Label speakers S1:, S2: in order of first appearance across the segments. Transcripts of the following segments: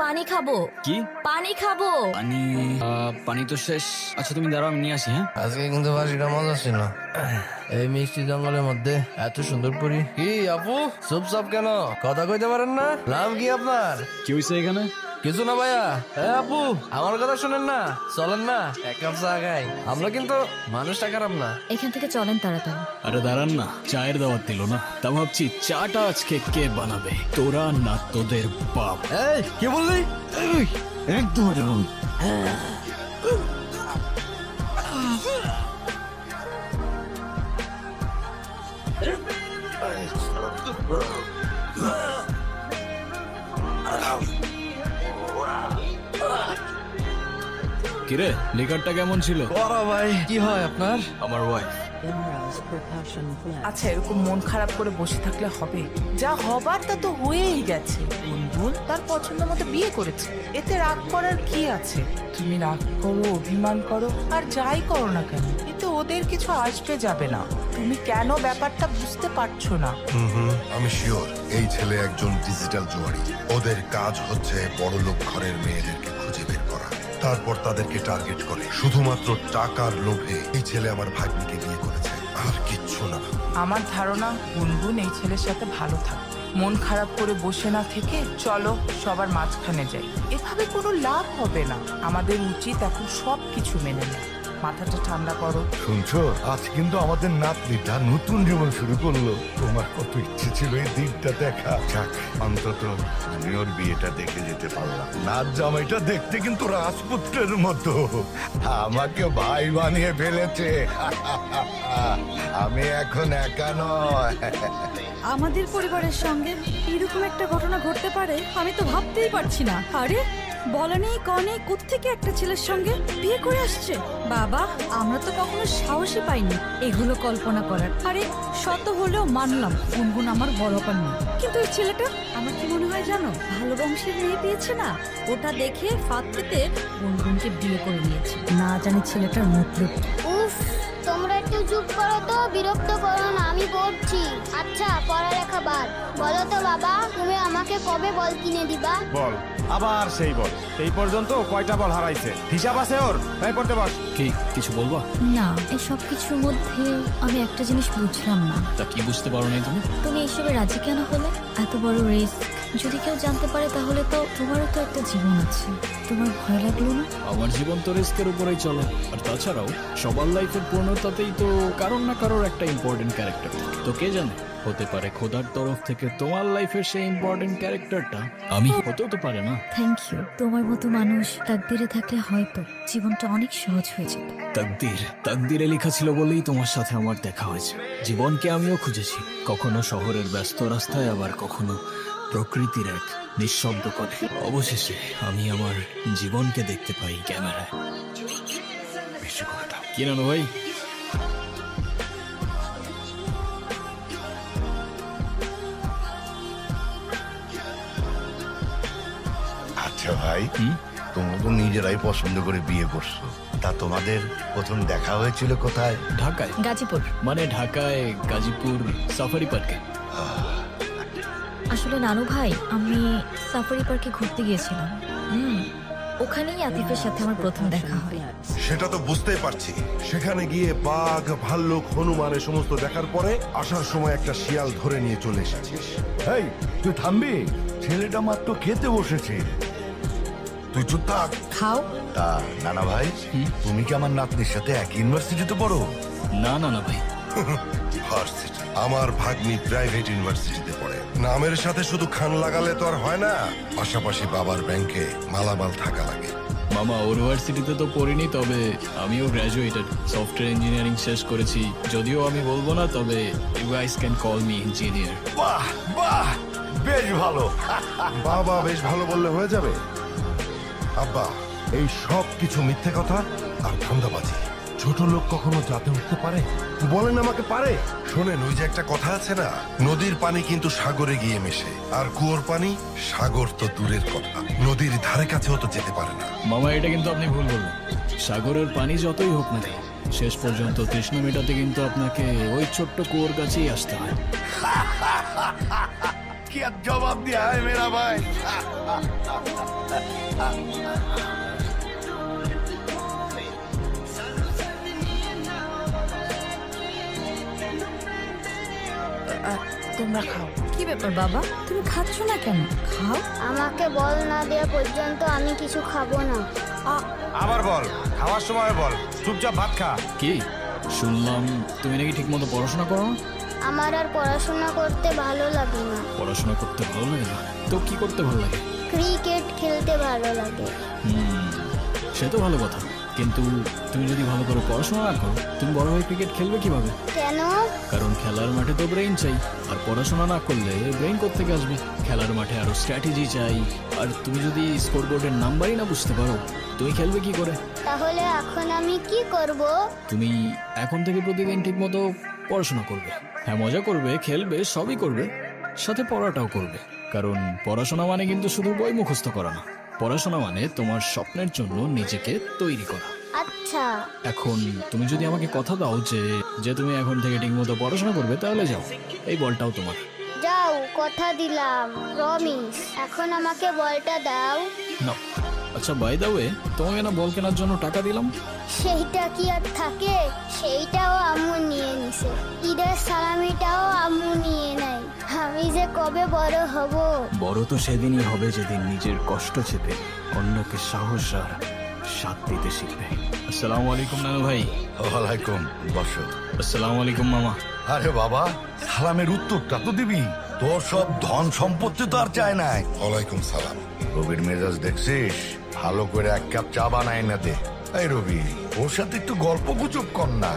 S1: পানি খাবো।
S2: কি
S1: পানি খাবো?
S2: পানি? পানি তো শেষ। আচ্ছা তুমি দাঁড়াও, আমি নিয়ে আসি। হ্যাঁ
S3: আজকে কিন্তু বাসিটা মজা ছিল। এই মিষ্টি জঙ্গলের মধ্যে এত সুন্দর পরি। কি আপু চুপচাপ কেন? কথা কইতে পারেন না? নাম কি আপনার?
S2: কি হয়েছে এখানে?
S3: কিছু না ভাইয়া। আপু আমার কথা শুনেন না, চলেন না এক কাপ চা খাই। আমরা কিন্তু মানুষটা খারাপ না।
S1: এখান থেকে চলেন তাড়াতাড়ি।
S2: আরে দাঁড়ান না, চায়ের দাওয়াত দিল না। তা ভাবছি চাটা আজকে কে বানাবে, তোরা না তোদের বাপ?
S3: এই কি বললি?
S2: একদম কিরে, লিকারটা কেমন ছিল?
S3: বড় ভাই কি হয় আপনার?
S2: আমার ওয়াইফ।
S4: আচ্ছা এরকম মন খারাপ করে বসে থাকলে হবে? যা হবার তা তো হয়েই গেছে। গুনগুন তার পছন্দ মতো বিয়ে করেছে, এতে রাগ করার কি আছে? তুমি রাগ করো, অভিমান করো, আর যাই করো না কেন, এতে ওদের কিছু আসবে যাবে না। তুমি কেন ব্যাপারটা বুঝতে পারছো না?
S5: আমি শিওর এই ছেলে একজন ডিজিটাল জুয়ারি। ওদের কাজ হচ্ছে বড়লোক ঘরের মেয়েদেরকে খুঁজে বের করা, তারপর তাদেরকে টার্গেট করে। শুধুমাত্র টাকার লোভে এই ছেলে আমার ভাগ্নিকে বিয়ে করেছে, আর কিচ্ছু না।
S4: আমার ধারণা গুনগুন এই ছেলের সাথে ভালো থাকে। মন খারাপ করে বসে না থেকে চলো সবার মাঝখানে যাই। এভাবে কোনো লাভ হবে না। আমাদের উচিত এখন সবকিছু মেনে নেয়। মাথাটা ঠান্ডা করো।
S6: শুনছো, আজ কিন্তু আমাদের নাতনিটা নতুন জীবন শুরু করলো। তোমার কত ইচ্ছে ছিল এই দিনটা দেখা। যাক, অন্তত জুনিয়র বিয়েটা দেখে যেতে পারলাম। নাচ জামাইটা দেখতে কিন্তু রাজপুত্রের মতো। আমাকে ভাই বানিয়ে ফেলেছে। আমি এখন একা নয়।
S1: আমাদের পরিবারের সঙ্গে এরকম একটা ঘটনা ঘটতে পারে আমি তো ভাবতেই পারছি না। আরে বলা নেই কনে কোত্থেকে একটা ছেলের সঙ্গে বিয়ে করে আসছে। বাবা, আমরা তো কখনো সাহসই পাইনি এগুলো কল্পনা করার। আরে শত হলেও মানলাম গুনগুন আমার বড় পাননি, কিন্তু এই ছেলেটা আমার কি মনে হয় জানো, ভালো বংশের মেয়ে পেয়েছে না, ওটা দেখে ফাঁদ পেতে গুনগুনকে বিয়ে করে নিয়েছে। না জানি ছেলেটার মতলব।
S7: উফ, তোমরা একটু চুপ করো তো, বিরক্ত করো না, আমি পড়ছি। আচ্ছা পড়ালেখা বাদ, বলো তো বাবা, তুমি আমাকে কবে বল কিনে দিবা?
S8: বল, আবার সেই বল। এই পর্যন্ত কয়টা বল হারাইছে হিসাব আছে ওর? তাই পড়তে বস।
S2: কি কিছু বলবা?
S1: না, এই সব কিছুর মধ্যে আমি একটা জিনিস বুঝলাম না।
S2: তা কি বুঝতে পারো নাই তুমি?
S1: তুমি এসবে রাজি কেন হলে? এত বড় রিস্ক যদি কেউ জানতে পারে তাহলে তো তোমারও তো একটা জীবন আছে, তোমার ভয় লাগলো না?
S2: আমার জীবন তো রিস্কের উপরেই চলে। আর তাছাড়াও সবার লাইফের পূর্ণতাতেই তো কারোর না কারোর একটা ইম্পর্টেন্ট ক্যারেক্টার থাকে। তো কে জানে, হতে পারে খোদার তরফ থেকে তোমার লাইফের সেই ইম্পর্টেন্ট ক্যারেক্টারটা আমি। হতেও তো পারে না।
S1: Thank you. তোমার মতো মানুষ তাকদিরে থাকলে হয়তো জীবনটা অনেক সহজ হয়ে যেত।
S2: তাকদিরে লেখা ছিল বলেই তোমার সাথে আমার দেখা হয়েছে। জীবনকে আমিও খুঁজেছি, কখনো শহরের ব্যস্ত রাস্তায়, আবার কখনো প্রকৃতির এক নিঃশব্দ কোণে। অবশেষে আমি আমার জীবনকে দেখতে পাই ক্যামেরায়। বেশি করে দাও। কি নানু ভাই?
S6: আচ্ছা ভাই, তোমরা তো নিজেরাই পছন্দ করে বিয়ে করছো। তা তোমাদের প্রথম দেখা হয়েছিল কোথায়?
S2: ঢাকায়।
S1: গাজীপুর।
S2: মানে ঢাকায় গাজীপুর সাফারি পার্কে।
S1: আসলে নানু ভাই, আমি সাফারি পার্কে ঘুরতে গিয়েছিলাম। ওখানেই আতিফের সাথে আমার প্রথম দেখা হয়।
S5: সেটা তো বুঝতেই পারছি। সেখানে গিয়ে বাঘ, ভাল্লুক, হনুমান এ সমস্ত দেখার পরে আসার সময় একটা শিয়াল ধরে নিয়ে চলে এসেছিস।
S6: এই তুই থামবি, ছেলেটা মাত্র খেতে বসেছে।
S5: তুই চুপ থাক।
S1: খাও।
S6: তা নানা ভাই, তুমি কি আমার নাতনির সাথে এক ইউনিভার্সিটিতে পড়ো?
S2: না না না ভাই,
S5: ভার্সিটি। আমার ভাগ্নি প্রাইভেট ইউনিভার্সিটিতে পড়ে। নামের সাথে শুধু খান লাগালে তো আর হয় না, পাশাপাশি বাবার ব্যাংকে মালামাল থাকা লাগে।
S2: মামা ইউনিভার্সিটিতে তো পড়িনি, তবে আমিও গ্র্যাজুয়েটেড, সফটওয়্যার ইঞ্জিনিয়ারিং শেষ করেছি। যদিও আমি বলবো না, তবে you guys can call me engineer.
S6: বাহ বাহ, বেশ ভালো।
S5: বাবা বেশ ভালো বললে হয়ে যাবে? আব্বা, এই সব কিছু মিথ্যে কথা আর ধান্দাবাজি। ছোট লোক কখনো জাতে উঠতে পারে? বলেন আমাকে পারে? শোনেন, ওই যে একটা কথা আছে না, নদীর পানি কিন্তু সাগরে গিয়ে মেশে, আর কুয়োর পানি সাগর তো দূরের কথা, নদীর ধারে কাছেও তো যেতে পারে না।
S2: মামা, এটা কিন্তু আপনি ভুল বললেন। সাগরের পানি যতই হোক না কেন, শেষ পর্যন্ত তৃষ্ণা মেটাতে কিন্তু আপনাকে ওই ছোট্ট কুয়োর কাছেই আসতে হয়।
S6: क्या जवाब दिया है मेरा भाई।
S4: তোমরা খাও।
S1: কি ব্যাপার বাবা, তুমি খাচ্ছ না কেন? খাও।
S7: আমাকে বল না দেওয়া পর্যন্ত আমি কিছু খাবো না।
S8: আবার বল, খাওয়ার সময় বল, চুপচাপ ভাত খা।
S2: কি শুনলাম তুমি নাকি ঠিক মতো পড়াশোনা করো না?
S7: আমার আর পড়াশোনা করতে ভালো লাগে না।
S2: পড়াশোনা করতে ভালো লাগে না তো কি করতে ভালো লাগে?
S7: ক্রিকেট খেলতে ভালো লাগে।
S2: সে তো ভালো কথা, কিন্তু তুমি যদি ভালো করে পড়াশোনা না করো তুমি বড় হয়ে ক্রিকেট খেলবে কিভাবে?
S7: কেন?
S2: কারণ খেলার মাঠে তো ব্রেইন চাই, আর পড়াশোনা না করলে ব্রেইন কোত্থেকে আসবে? খেলার মাঠে আরো স্ট্র্যাটেজি চাই, আর তুমি যদি স্কোর বোর্ডের নাম্বারই না বুঝতে পারো তুমি খেলবে কি করে?
S7: তাহলে এখন আমি কি করব?
S2: তুমি এখন থেকে প্রতিদিন ঠিক মতো পড়াশোনা করবে, হ্যাঁ মজা করবে, খেলবে, সবই করবে, সাথে পড়াটাও করবে। কারণ পড়াশোনা মানে কিন্তু শুধু বই মুখস্থ করা না, পড়াশোনা মানে তোমার স্বপ্নের জন্য নিজেকে তৈরি করা।
S7: আচ্ছা।
S2: এখন তুমি যদি আমাকে কথা দাও যে তুমি এখন থেকে ঠিক মতো পড়াশোনা করবে, তাহলে যাও, এই বলটাও তোমার।
S7: যাও, কথা দিলাম, প্রমিস। এখন আমাকে বলটা দাও।
S2: না। আচ্ছা বাই দা ওয়ে, তোমাকে না বল কেনার জন্য টাকা দিলাম?
S7: সেইটা কি আর থাকে? সেইটাও আম্মু নিয়ে নিছে। ঈদের সালামিটাও আম্মু নিয়ে নাই। আমি যে কবে বড় হব?
S2: বড় তো সেদিনই হবে যেদিন নিজের কষ্ট চেপে অন্যকে সাহস আর সাথ দিতে শিখবে। আসসালামু আলাইকুম নানু ভাই।
S6: ওয়ালাইকুম, বসো।
S2: আসসালামু আলাইকুম মামা।
S6: আরে বাবা, সালামের উত্তরটা তো দিবি। তোর সব ধন সম্পত্তি তো আর চায় নাই। ওয়ালাইকুম সালাম। রবির মেজাজ দেখছিস? ভালো করে এক কাপ চা বানাই না দে। এই রবি, ওর সাথে একটু গল্প গুজব কর না।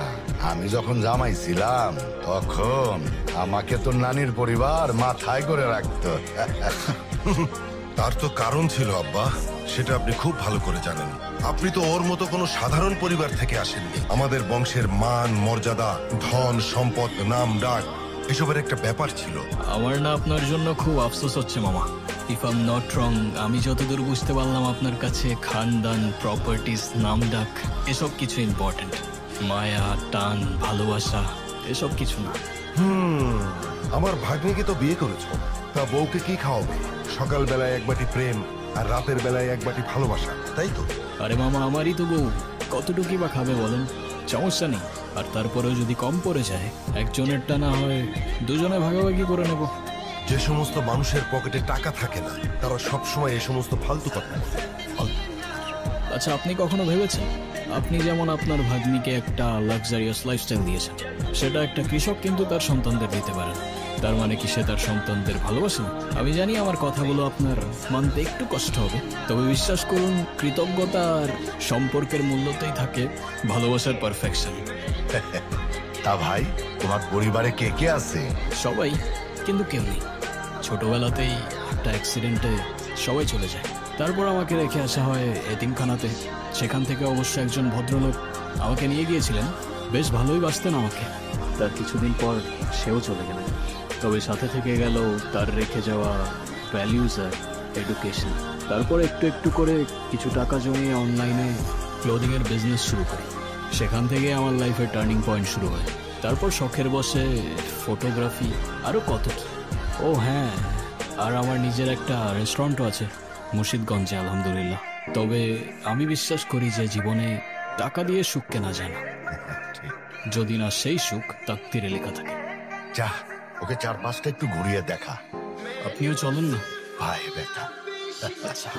S6: আমি যখন জামাই ছিলাম তখন আমাকে তোর নানির পরিবার মাথায় করে রাখতো।
S5: তার তো কারণ ছিল আব্বা, সেটা আপনি খুব ভালো করে জানেন। আপনি তো ওর মতো কোনো সাধারণ পরিবার থেকে আসেননি। আমাদের বংশের মান মর্যাদা, ধন সম্পদ, নাম ডাক, এসবের একটা ব্যাপার ছিল।
S2: আমার না আপনার জন্য খুব আফসোস হচ্ছে মামা। If I am not wrong, আমি যতদূর বুঝতে পারলাম আপনার কাছে খানদান, প্রপার্টিজ, নাম ডাক এসব কিছু ইম্পর্টেন্ট। মায়া, টান, ভালোবাসা এসব কিছু না।
S5: আমার ভাগ্নিকে তো বিয়ে করেছো, তা বউকে কি খাওয়াবে? সকাল বেলায় এক বাটি প্রেম আর রাতের বেলায় এক বাটি ভালোবাসা, তাই তো?
S2: আরে মামা, আমারই তো বউ, কতটুকুই বা খাবে বলেন? সমস্যা নেই। আর তারপরেও যদি কম পড়ে যায়, একজনেরটা না হয় দুজনে ভাগাভাগি করে নেব।
S5: যে সমস্ত মানুষের পকেটে টাকা থাকে না, তারা সবসময় এই সমস্ত ফালতু কথা বলে।
S2: আচ্ছা, আপনি কখনো ভেবেছেন আপনি যেমন আপনার ভাগ্নিকে একটা লাক্সারিয়াস লাইফস্টাইল দিয়েছেন, সেটা একটা কৃষক কিন্তু তার সন্তানদের দিতে পারে না। তার মানে কি সে তার সন্তানদের ভালোবাসে না? আমি জানি আমার কথাগুলো আপনার মানতে একটু কষ্ট হবে, তবে বিশ্বাস করুন, কৃতজ্ঞতা আর সম্পর্কের মূল্যতেই থাকে ভালোবাসার পারফেকশন।
S6: তা ভাই, তোমার পরিবারে কে কে আছে?
S2: সবাই, কিন্তু কেউ নেই। ছোটবেলাতেই একটা অ্যাক্সিডেন্টে সবাই চলে যায়, তারপর আমাকে রেখে আসা হয় এতিমখানাতে। সেখান থেকে অবশ্য একজন ভদ্রলোক আমাকে নিয়ে গিয়েছিলেন, বেশ ভালোই বাসতেন আমাকে। তার কিছুদিন পর সেও চলে গেলেন, তবে সাথে থেকে গেল তার রেখে যাওয়া ভ্যালিউজ আর এডুকেশন। তারপর একটু একটু করে কিছু টাকা জমিয়ে অনলাইনে ক্লোদিংয়ের বিজনেস শুরু করি। সেখান থেকে আমার লাইফের টার্নিং পয়েন্ট শুরু হয়। তারপর শখের বসে ফটোগ্রাফি, আরও কত কি। ও হ্যাঁ, আর আমার নিজের একটা রেস্টুরেন্টও আছে মুর্শিদগঞ্জে, আলহামদুলিল্লাহ। তবে আমি বিশ্বাস করি যে জীবনে টাকা দিয়ে সুখ কেনা যায় না, যদি না সেই সুখ তাকদিরে লেখা থাকে।
S6: যা, ওকে চারপাশটা একটু ঘুরিয়ে দেখা।
S2: আপনিও চলেন না
S6: ভাই বেটা।
S2: আচ্ছা।